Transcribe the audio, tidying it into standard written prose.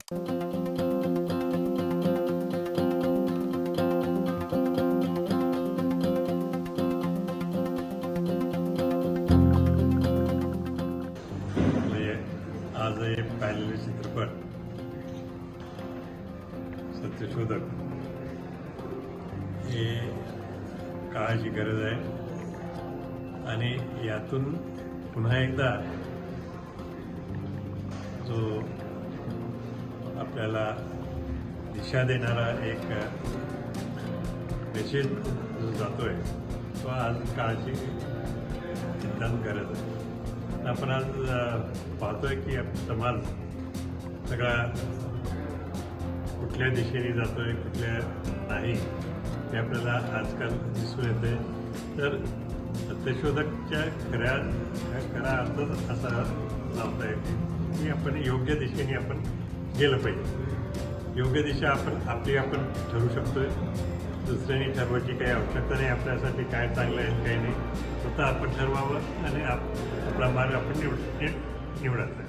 आज हे पाहिलेले चित्रपट सत्यशोधक हे काळाची गरज आहे आणि यातून पुन्हा एकदा जो आपल्याला दिशा देणारा एक मेसेज जो जातोय तो आज काळाची नितांत गरज आहे. आपण आज पाहतोय की समाज सगळा कुठल्या दिशेने जातोय कुठल्या नाही हे आपल्याला आजकाल दिसून येते. तर सत्यशोधकच्या खऱ्या अर्थच असा लावता येते की आपण योग्य दिशेने आपण गेलं पाहिजे. योग्य दिशा आपण ठरवू शकतोय. दुसऱ्याने ठरवायची काही आवश्यकता नाही. आपल्यासाठी काय चांगलं आहे काही नाही, स्वतः आपण ठरवावं आणि आपला मार्ग आपण निवडायचा.